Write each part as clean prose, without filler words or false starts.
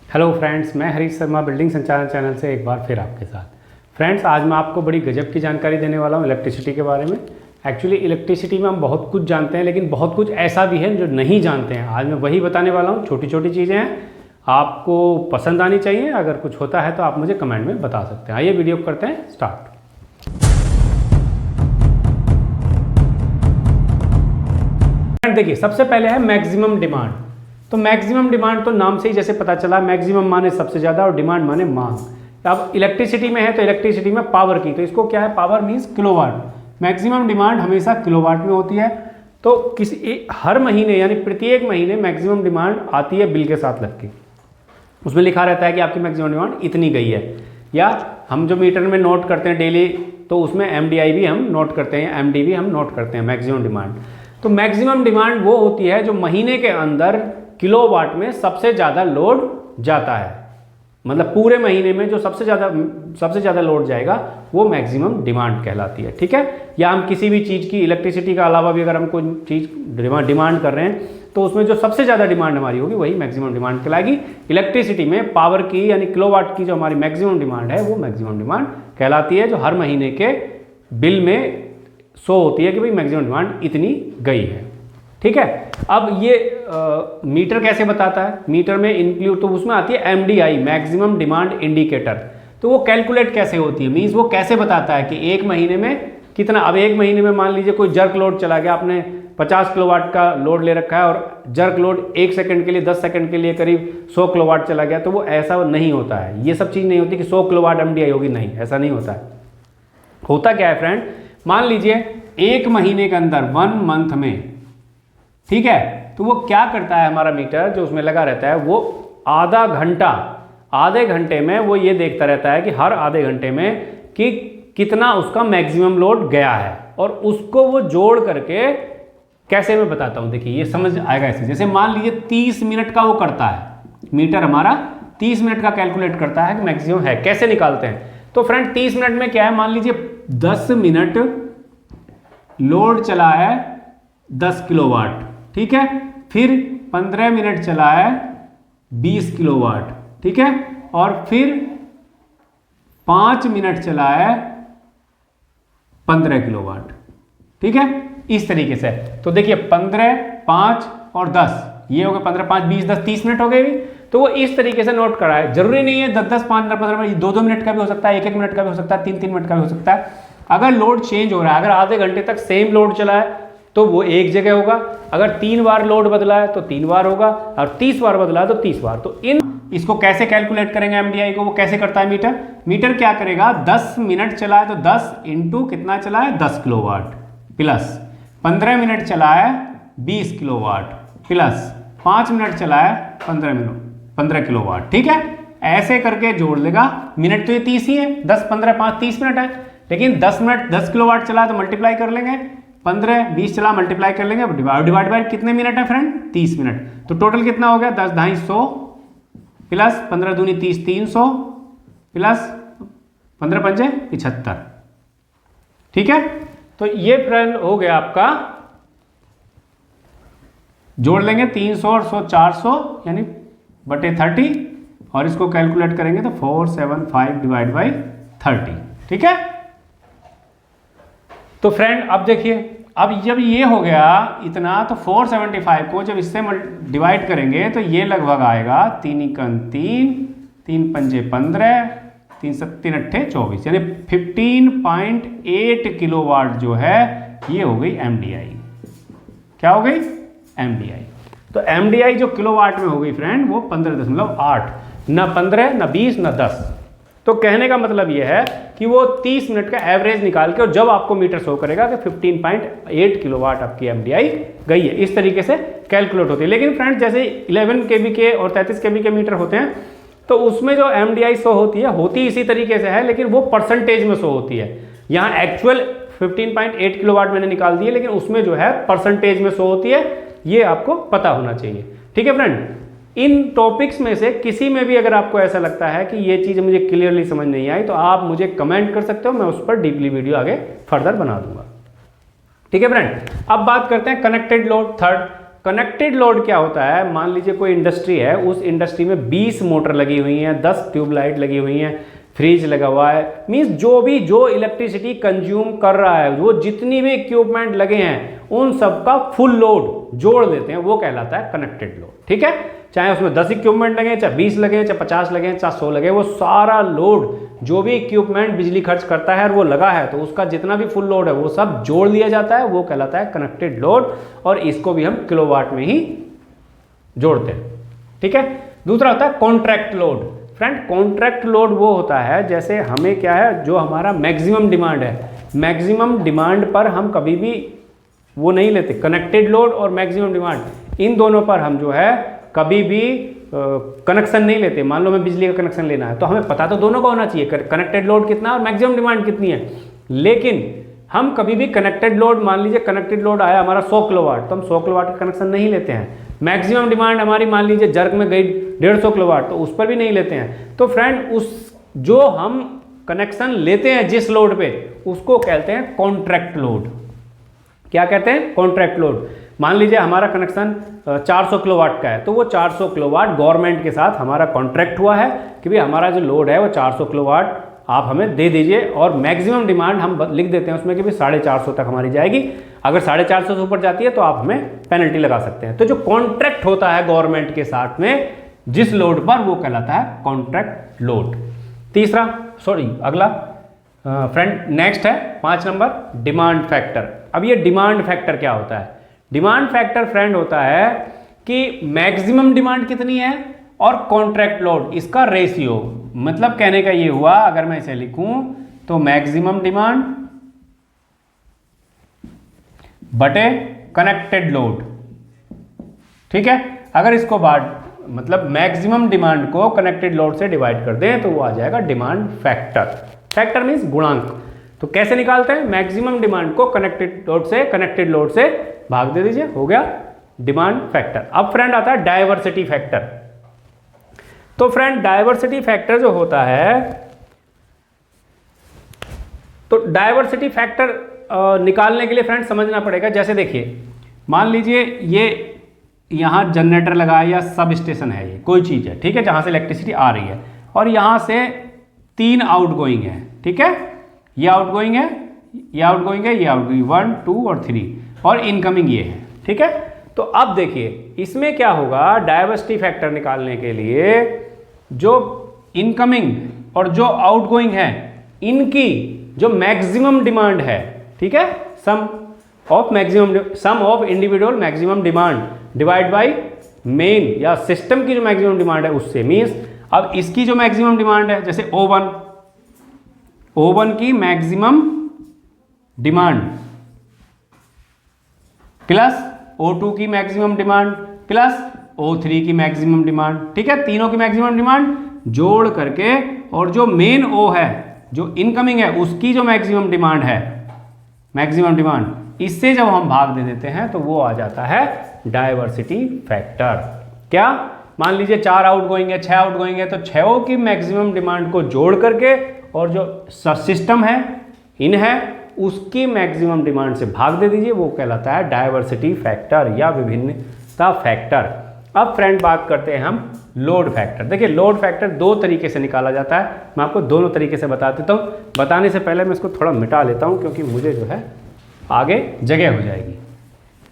Hello friends, मैं Harish Sharma building संचालन channel से एक बार फिर आपके साथ। फ्रेंड्स, आज मैं आपको बड़ी गजब की जानकारी देने वाला हूँ इलेक्ट्रिसिटी के बारे में। एक्चुअली इलेक्ट्रिसिटी में हम बहुत कुछ जानते हैं, लेकिन बहुत कुछ ऐसा भी है जो नहीं जानते हैं। आज मैं वही बताने वाला हूँ। छोटी छोटी चीज़ें हैं, आपको पसंद आनी चाहिए। अगर कुछ होता है तो आप मुझे कमेंट में बता सकते हैं। आइए वीडियो करते हैं स्टार्ट। देखिए, सबसे पहले है मैक्सिमम डिमांड। तो मैक्सिमम डिमांड तो नाम से ही जैसे पता चला, मैक्सिमम माने सबसे ज़्यादा और डिमांड माने मांग। अब इलेक्ट्रिसिटी में है तो इलेक्ट्रिसिटी में पावर की, तो इसको क्या है, power means kilowatt. Maximum demand हमेशा किलोवाट में होती है। तो हर महीने यानी प्रत्येक महीने मैक्सिमम डिमांड आती है बिल के साथ लग के। उसमें लिखा रहता है कि आपकी मैक्सिमम डिमांड इतनी गई है। या हम जो मीटर में नोट करते हैं डेली, तो उसमें MDI भी हम नोट करते हैं, MD भी हम नोट करते हैं, मैक्सिमम डिमांड। तो मैक्सिमम डिमांड वो होती है जो महीने के अंदर किलोवाट में सबसे ज़्यादा लोड जाता है। मतलब पूरे महीने में जो सबसे ज़्यादा लोड जाएगा वो मैक्सिमम डिमांड कहलाती है। ठीक है। या हम किसी भी चीज़ की, इलेक्ट्रिसिटी का अलावा भी अगर हम कोई चीज़ डिमांड कर रहे हैं तो उसमें जो सबसे ज़्यादा डिमांड हमारी होगी वही मैक्सिमम डिमांड कहलाएगी। इलेक्ट्रिसिटी में पावर की यानी किलोवाट की जो हमारी मैक्सिमम डिमांड है वो मैक्सिमम डिमांड कहलाती है, जो हर महीने के बिल में शो होती है कि भाई मैक्सिमम डिमांड इतनी गई है। ठीक है। अब ये मीटर कैसे बताता है? मीटर में इंक्लूड तो उसमें आती है MDI, मैक्सिमम डिमांड इंडिकेटर। तो वो कैलकुलेट कैसे होती है, मीन्स वो कैसे बताता है कि एक महीने में कितना। अब एक महीने में मान लीजिए कोई जर्क लोड चला गया, आपने 50 किलोवाट का लोड ले रखा है और जर्क लोड 1 सेकंड के लिए 10 सेकंड के लिए करीब 100 किलोवाट चला गया, तो वो ऐसा नहीं होता है। ये सब चीज़ नहीं होती कि 100 किलोवाट MDI होगी, नहीं, ऐसा नहीं होता है। होता क्या है फ्रेंड, मान लीजिए एक महीने के अंदर 1 मंथ में, ठीक है, तो वो क्या करता है, हमारा मीटर जो उसमें लगा रहता है वो आधे घंटे में वो ये देखता रहता है कि हर आधे घंटे में कि कितना उसका मैक्सिमम लोड गया है, और उसको वो जोड़ करके कैसे मैं बताता हूँ। देखिए, ये समझ आएगा ऐसे। जैसे मान लीजिए 30 मिनट का वो करता है, मीटर हमारा 30 मिनट का कैलकुलेट करता है कि मैक्सिमम है। कैसे निकालते हैं? तो फ्रेंड 30 मिनट में क्या है, मान लीजिए 10 मिनट लोड चला है 10 किलोवाट, ठीक है। फिर 15 मिनट चला है 20 किलोवाट, ठीक है। और फिर 5 मिनट चला है 15 किलोवाट, ठीक है। इस तरीके से तो देखिए 15, 5 और 10, ये हो गए 15, 5, 20, 10, 30 मिनट हो गए भी। तो वो इस तरीके से नोट करा है। जरूरी नहीं है 10, 10, 5, 15 मिनट, 2 मिनट का भी हो सकता है, 1 मिनट का भी हो सकता है, 3 मिनट का भी हो सकता है। अगर लोड चेंज हो रहा है, अगर आधे घंटे तक सेम लोड चला है तो वो एक जगह होगा। अगर 3 बार लोड बदला है तो 3 बार होगा, और 30 बार बदला है तो 30 बार। तो इसको कैसे कैलकुलेट करेंगे MDI को? वो कैसे करता है मीटर? मीटर क्या करेगा, 10 मिनट चला है तो 10 इंटू कितना चला है, 10 किलोवाट, प्लस 15 मिनट चला है 20 किलोवाट, प्लस 5 मिनट चला है 15 किलोवाट, ठीक है। ऐसे करके जोड़ लेगा। मिनट तो ये 30 ही है, 10, 15, 5, 30 मिनट है। लेकिन 10 मिनट 10 किलोवाट चला है तो मल्टीप्लाई कर लेंगे, 15, 20 चला, मल्टीप्लाई कर लेंगे। डिवाइड बाय कितने मिनट है फ्रेंड, 30 मिनट। तो टोटल कितना हो गया, 10 250 प्लस 15 दूनी 30, 300 प्लस 15 पंजे 75, ठीक है। तो ये फ्रेंड हो गया आपका, जोड़ लेंगे 300 और 100 400 यानी बटे 30, और इसको कैलकुलेट करेंगे तो 475 डिवाइड बाई 30, ठीक है। तो फ्रेंड अब देखिए, अब जब ये हो गया इतना, तो 475 को जब इससे डिवाइड करेंगे तो ये लगभग आएगा 3 एकम 3, 3 पंजे 15, 3 7 अट्ठे 24, यानी 15.8 किलोवाट जो है ये हो गई MDI। क्या हो गई, MDI। तो MDI जो किलोवाट में हो गई फ्रेंड वो 15.8, ना 15, ना 20, ना 10। तो कहने का मतलब ये है कि वो 30 मिनट का एवरेज निकाल के, और जब आपको मीटर शो करेगा कि 15.8 किलोवाट आपकी MDI गई है, इस तरीके से कैलकुलेट होती है। लेकिन फ्रेंड जैसे 11 kV के और 33 kV के मीटर होते हैं तो उसमें जो MDI शो होती इसी तरीके से है, लेकिन वो परसेंटेज में शो होती है। यहाँ एक्चुअल 15.8 किलोवाट मैंने निकाल दिए, लेकिन उसमें जो है परसेंटेज में शो होती है। ये आपको पता होना चाहिए, ठीक है फ्रेंड। इन टॉपिक्स में से किसी में भी अगर आपको ऐसा लगता है कि ये चीज़ मुझे क्लियरली समझ नहीं आई तो आप मुझे कमेंट कर सकते हो, मैं उस पर डीपली वीडियो आगे फर्दर बना दूंगा, ठीक है फ्रेंड। अब बात करते हैं connected load. Third, connected load क्या होता है, मान लीजिए कोई इंडस्ट्री है, उस इंडस्ट्री में 20 मोटर लगी हुई हैं, 10 ट्यूबलाइट लगी हुई हैं, फ्रिज लगा हुआ है, मीन्स जो इलेक्ट्रिसिटी कंज्यूम कर रहा है, वो जितनी भी इक्विपमेंट लगे हैं उन सब का फुल लोड जोड़ देते हैं, वो कहलाता है कनेक्टेड लोड। ठीक है, चाहे उसमें 10 इक्विपमेंट लगे, चाहे 20 लगे, चाहे 50 लगे, चाहे 100 लगे, वो सारा लोड जो भी इक्विपमेंट बिजली खर्च करता है और वो लगा है, तो उसका जितना भी फुल लोड है वो सब जोड़ लिया जाता है, वो कहलाता है कनेक्टेड लोड, और इसको भी हम किलोवाट में ही जोड़ते हैं। ठीक है, दूसरा होता है contract load. Friend, contract load वो होता है जैसे हमें क्या है, जो हमारा मैक्सिमम डिमांड है, मैक्सिमम डिमांड पर हम कभी भी वो नहीं लेते, कनेक्टेड लोड और मैक्सिमम डिमांड इन दोनों पर हम जो है कभी भी कनेक्शन नहीं लेते। मान लो हमें बिजली का कनेक्शन लेना है तो हमें पता तो दोनों का होना चाहिए, कनेक्टेड लोड कितना और मैक्सिमम डिमांड कितनी है, लेकिन हम कभी भी कनेक्टेड लोड, मान लीजिए कनेक्टेड लोड आया हमारा 100 किलोवाट, तो हम 100 किलोवाट का कनेक्शन नहीं लेते हैं। मैक्सिमम डिमांड हमारी मान लीजिए जर्क में गई 150 किलोवाट, तो उस पर भी नहीं लेते हैं। तो फ्रेंड, उस जो हम कनेक्शन लेते हैं जिस लोड पे, उसको कहते हैं कॉन्ट्रैक्ट लोड। क्या कहते हैं? Contract load. मान लीजिए हमारा कनेक्शन 400 किलोवाट का है, तो वो 400 किलोवाट गवर्नमेंट के साथ हमारा कॉन्ट्रैक्ट हुआ है कि भाई हमारा जो लोड है वो 400 किलोवाट आप हमें दे दीजिए, और मैक्सिमम डिमांड हम लिख देते हैं उसमें कि भाई 450 तक हमारी जाएगी। अगर 450 से ऊपर जाती है तो आप हमें पेनल्टी लगा सकते हैं। तो जो कॉन्ट्रैक्ट होता है गवर्नमेंट के साथ में जिस लोड पर, वो कहलाता है कॉन्ट्रैक्ट लोड। अगला फ्रेंड नेक्स्ट है 5 नंबर, डिमांड फैक्टर। अब ये डिमांड फैक्टर क्या होता है? डिमांड फैक्टर फ्रेंड होता है कि मैक्सिमम डिमांड कितनी है और कॉन्ट्रैक्ट लोड, इसका रेशियो। मतलब कहने का ये हुआ, अगर मैं इसे लिखूं तो मैक्सिमम डिमांड बटे कनेक्टेड लोड। ठीक है, अगर इसको मतलब मैक्सिमम डिमांड को कनेक्टेड लोड से डिवाइड कर दें तो वो आ जाएगा डिमांड फैक्टर। फैक्टर मीन्स गुणांक। तो कैसे निकालते हैं? मैक्सिमम डिमांड को कनेक्टेड लोड से भाग दे दीजिए, हो गया डिमांड फैक्टर। अब फ्रेंड आता है डायवर्सिटी फैक्टर। तो फ्रेंड डायवर्सिटी फैक्टर जो होता है, तो डायवर्सिटी फैक्टर निकालने के लिए फ्रेंड समझना पड़ेगा। जैसे देखिए, मान लीजिए ये यहाँ जनरेटर लगा है या सब स्टेशन है, ये कोई चीज़ है, ठीक है, जहाँ से इलेक्ट्रिसिटी आ रही है, और यहाँ से 3 आउटगोइंग है। ठीक है, ये आउटगोइंग है, ये आउटगोइंग है, ये आउटगोइंग 1, 2 और 3, और इनकमिंग ये है। ठीक है, तो अब देखिए इसमें क्या होगा, डायवर्सिटी फैक्टर निकालने के लिए जो इनकमिंग और जो आउटगोइंग है, इनकी जो मैक्सिमम डिमांड है, ठीक है, sum of individual maximum demand divide by main या सिस्टम की जो मैक्सिमम डिमांड है उससे। मीन्स अब इसकी जो मैक्सिमम डिमांड है, जैसे O1 की मैक्सिमम डिमांड प्लस O2 की मैक्सिमम डिमांड प्लस O3 की मैक्सिमम डिमांड, ठीक है, तीनों की मैक्सिमम डिमांड जोड़ करके, और जो मेन O है, जो इनकमिंग है, उसकी जो मैक्सिमम डिमांड है, मैक्सिमम डिमांड, इससे जब हम भाग दे देते हैं तो वो आ जाता है डायवर्सिटी फैक्टर। क्या? मान लीजिए 4 आउटगोइंग है, 6 आउटगोइंग है, तो 6 की मैक्सिमम डिमांड को जोड़ करके और जो सिस्टम है, इन है, उसकी मैक्सिमम डिमांड से भाग दे दीजिए, वो कहलाता है डायवर्सिटी फैक्टर या विभिन्नता फैक्टर। अब फ्रेंड बात करते हैं हम लोड फैक्टर। देखिए लोड फैक्टर 2 तरीके से निकाला जाता है, मैं आपको दोनों तरीके से बता देता हूँ। बताने से पहले मैं इसको थोड़ा मिटा लेता हूँ क्योंकि मुझे जो है आगे जगह हो जाएगी।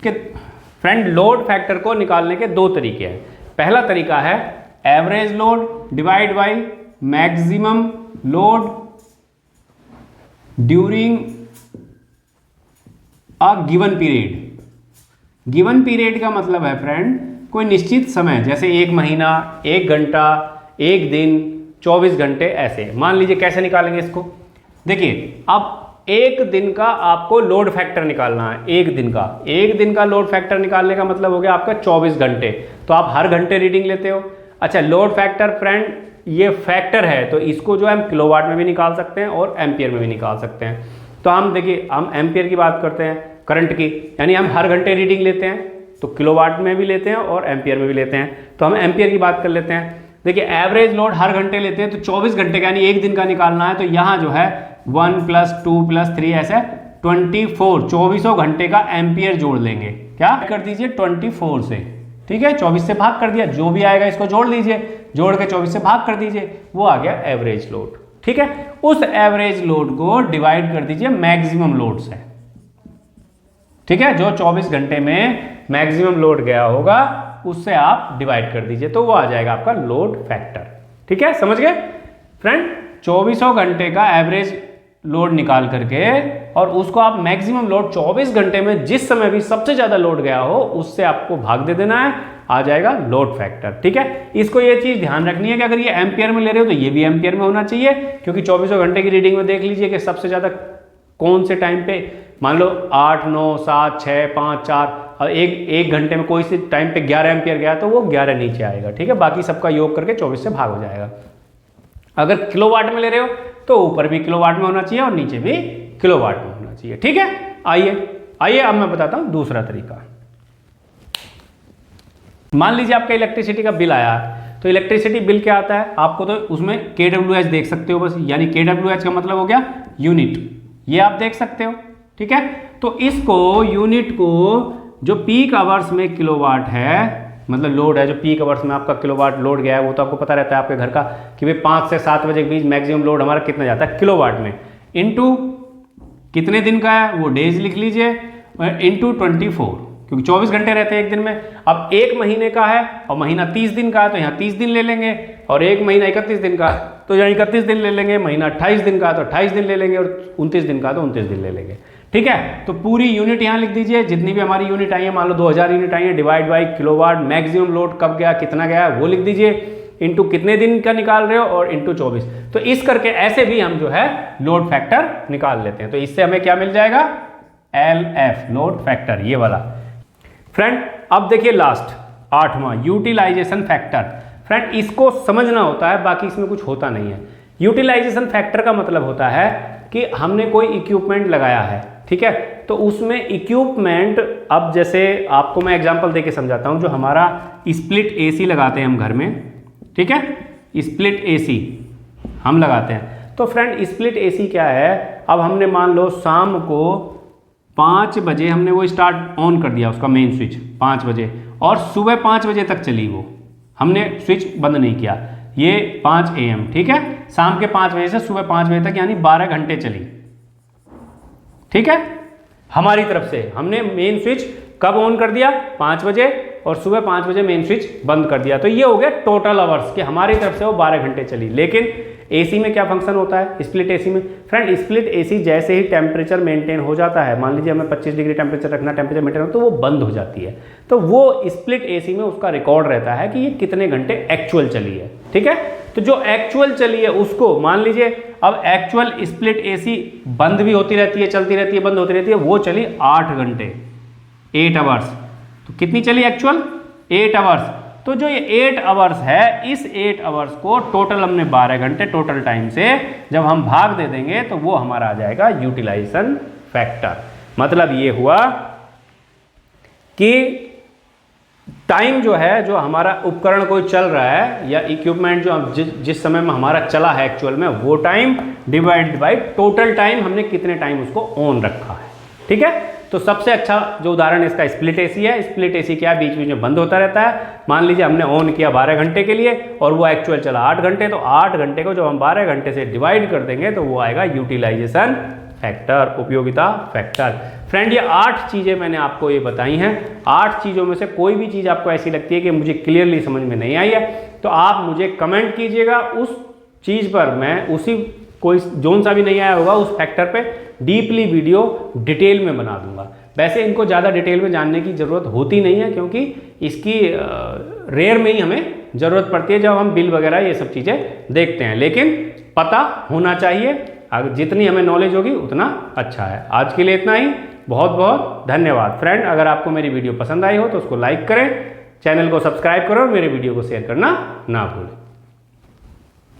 कि फ्रेंड लोड फैक्टर को निकालने के 2 तरीके हैं। पहला तरीका है average load divide by maximum load during a given period. Given period का मतलब है फ्रेंड कोई निश्चित समय, जैसे 1 महीना, 1 घंटा, 1 दिन, 24 घंटे, ऐसे। मान लीजिए कैसे निकालेंगे इसको? देखिए अब 1 दिन का आपको लोड फैक्टर निकालना है। 1 दिन का लोड फैक्टर निकालने का मतलब हो गया आपका 24 घंटे। तो आप हर घंटे रीडिंग लेते हो। अच्छा, लोड फैक्टर फ्रेंड ये फैक्टर है, तो इसको जो है हम किलोवाट में भी निकाल सकते हैं और एम्पियर में भी निकाल सकते हैं। तो हम देखिए, हम एम्पियर की बात करते हैं, करंट की, यानी हम हर घंटे रीडिंग लेते हैं, तो किलोवाट में भी लेते हैं और एम्पियर में भी लेते हैं। तो हम एम्पियर की बात कर लेते हैं। देखिए एवरेज लोड हर घंटे लेते हैं, तो 24 घंटे का यानी 1 दिन का निकालना है, तो यहाँ जो है 1 + 2 + 3 ऐसे 24 घंटे का एम्पियर जोड़ लेंगे। क्या कर दीजिए 24 से, ठीक है, 24 से भाग कर दिया, जो भी आएगा इसको जोड़ लीजिए, जोड़ के 24 से भाग कर दीजिए, वो आ गया एवरेज लोड, ठीक है। उस एवरेज लोड को डिवाइड कर दीजिए मैक्सिमम लोड से, ठीक है, जो 24 घंटे में मैक्सिमम लोड गया होगा उससे आप डिवाइड कर दीजिए, तो वो आ जाएगा आपका लोड फैक्टर, ठीक है, समझ गए फ्रेंड। 2400 घंटे का एवरेज लोड निकाल करके और उसको आप मैक्सिमम लोड 24 घंटे में जिस समय भी सबसे ज्यादा लोड गया हो उससे आपको भाग दे देना है, आ जाएगा लोड फैक्टर, ठीक है। इसको ये चीज ध्यान रखनी है कि अगर ये एम्पियर में ले रहे हो तो ये भी एम्पियर में होना चाहिए, क्योंकि 2400 घंटे की रीडिंग में देख लीजिए कि सबसे ज्यादा कौन से टाइम पे, मान लो 8, 9, 7, 6, 5, 4 और एक घंटे में कोई से टाइम पे 11 एम्पियर गया तो वो 11 नीचे आएगा, ठीक है, बाकी सबका योग करके 24 से भाग हो जाएगा। अगर किलोवाट में ले रहे हो तो ऊपर भी किलोवाट में होना चाहिए और नीचे भी किलोवाट में होना चाहिए, ठीक है। आइए अब मैं बताता हूं दूसरा तरीका। मान लीजिए आपका इलेक्ट्रिसिटी का बिल आया, तो इलेक्ट्रिसिटी बिल क्या आता है आपको, तो उसमें kWh देख सकते हो बस, यानी kWh का मतलब हो गया यूनिट, ये आप देख सकते हो, ठीक है। तो इसको यूनिट को जो पीक आवर्स में किलोवाट है, मतलब लोड है जो पीक आवर्स में आपका किलोवाट लोड गया है, वो तो आपको पता रहता है आपके घर का कि भाई 5 से 7 बजे के बीच मैक्सिमम लोड हमारा कितना जाता है किलोवाट में, इनटू कितने दिन का है वो डेज लिख लीजिए, इनटू 24, क्योंकि 24 घंटे रहते हैं एक दिन में। अब एक महीने का है और महीना 30 दिन का है तो यहाँ 30 दिन ले लेंगे, और एक महीना 31 दिन का है तो यहाँ 31 दिन ले लेंगे, महीना 28 दिन का है तो 28 दिन ले लेंगे, और 29 दिन का है तो 29 दिन ले लेंगे, ठीक है। तो पूरी यूनिट यहाँ लिख दीजिए, जितनी भी हमारी यूनिट आई है, मान लो 2000 यूनिट आई है, divide by kilowatt, maximum load कब गया कितना गया वो लिख दीजिए, इनटू कितने दिन का निकाल रहे हो और इनटू 24। तो इस करके ऐसे भी हम जो है लोड फैक्टर निकाल लेते हैं। तो इससे हमें क्या मिल जाएगा, LF लोड फैक्टर, ये वाला। फ्रेंड अब देखिए लास्ट 8वां यूटिलाइजेशन फैक्टर। फ्रेंड इसको समझना होता है, बाकी इसमें कुछ होता नहीं है। यूटिलाइजेशन फैक्टर का मतलब होता है कि हमने कोई इक्विपमेंट लगाया है, ठीक है, तो उसमें इक्विपमेंट, अब जैसे आपको मैं एग्जांपल देके समझाता हूं, जो हमारा स्प्लिट AC लगाते हैं हम घर में, ठीक है, स्प्लिट AC हम लगाते हैं। तो फ्रेंड स्प्लिट AC क्या है, अब हमने मान लो शाम को 5 बजे हमने वो स्टार्ट ऑन कर दिया, उसका मेन स्विच 5 बजे, और सुबह 5 बजे तक चली वो, हमने स्विच बंद नहीं किया, ये 5 AM, ठीक है, शाम के 5 बजे से सुबह 5 बजे तक यानी 12 घंटे चली, ठीक है। हमारी तरफ से हमने मेन स्विच कब ऑन कर दिया, 5 बजे, और सुबह 5 बजे मेन स्विच बंद कर दिया, तो ये हो गया टोटल आवर्स कि हमारी तरफ से वो 12 घंटे चली। लेकिन AC में क्या फंक्शन होता है, स्प्लिट AC में, फ्रेंड स्प्लिट AC जैसे ही टेम्परेचर मेंटेन हो जाता है, मान लीजिए हमें 25 डिग्री टेम्परेचर रखना, टेम्परेचर मेंटेन हो तो वो बंद हो जाती है। तो वो स्प्लिट AC में उसका रिकॉर्ड रहता है कि ये कितने घंटे एक्चुअल चली है, ठीक है। तो जो एक्चुअल चली है उसको मान लीजिए, अब एक्चुअल स्प्लिट AC बंद भी होती रहती है, चलती रहती है, बंद होती रहती है, वो चली 8 घंटे, 8 आवर्स। तो कितनी चली एक्चुअल, 8 आवर्स। तो जो ये 8 आवर्स है, इस 8 आवर्स को टोटल हमने 12 घंटे टोटल टाइम से जब हम भाग दे देंगे तो वो हमारा आ जाएगा यूटिलाइजेशन फैक्टर। मतलब ये हुआ कि टाइम जो है, जो हमारा उपकरण कोई चल रहा है या इक्विपमेंट जो जिस समय में हमारा चला है एक्चुअल में, वो time divided by total time हमने कितने टाइम उसको ऑन रखा है, ठीक है। तो सबसे अच्छा जो उदाहरण इसका स्प्लिट AC है। स्प्लिट AC क्या है, बीच बीच में बंद होता रहता है। मान लीजिए हमने ऑन किया 12 घंटे के लिए और वो एक्चुअल चला 8 घंटे, तो 8 घंटे को जब हम 12 घंटे से डिवाइड कर देंगे तो वो आएगा यूटिलाइजेशन फैक्टर, उपयोगिता फैक्टर। फ्रेंड ये 8 चीज़ें मैंने आपको ये बताई हैं। 8 चीज़ों में से कोई भी चीज़ आपको ऐसी लगती है कि मुझे क्लियरली समझ में नहीं आई है तो आप मुझे कमेंट कीजिएगा, उस चीज़ पर मैं उसी कोई जोन सा भी नहीं आया होगा उस फैक्टर पे डीपली वीडियो डिटेल में बना दूंगा। वैसे इनको ज़्यादा डिटेल में जानने की ज़रूरत होती नहीं है, क्योंकि इसकी रेयर में ही हमें ज़रूरत पड़ती है जब हम बिल वगैरह ये सब चीज़ें देखते हैं, लेकिन पता होना चाहिए। अगर जितनी हमें नॉलेज होगी उतना अच्छा है। आज के लिए इतना ही, बहुत बहुत धन्यवाद। फ्रेंड अगर आपको मेरी वीडियो पसंद आई हो तो उसको लाइक करें, चैनल को सब्सक्राइब करो और मेरे वीडियो को शेयर करना ना भूलें।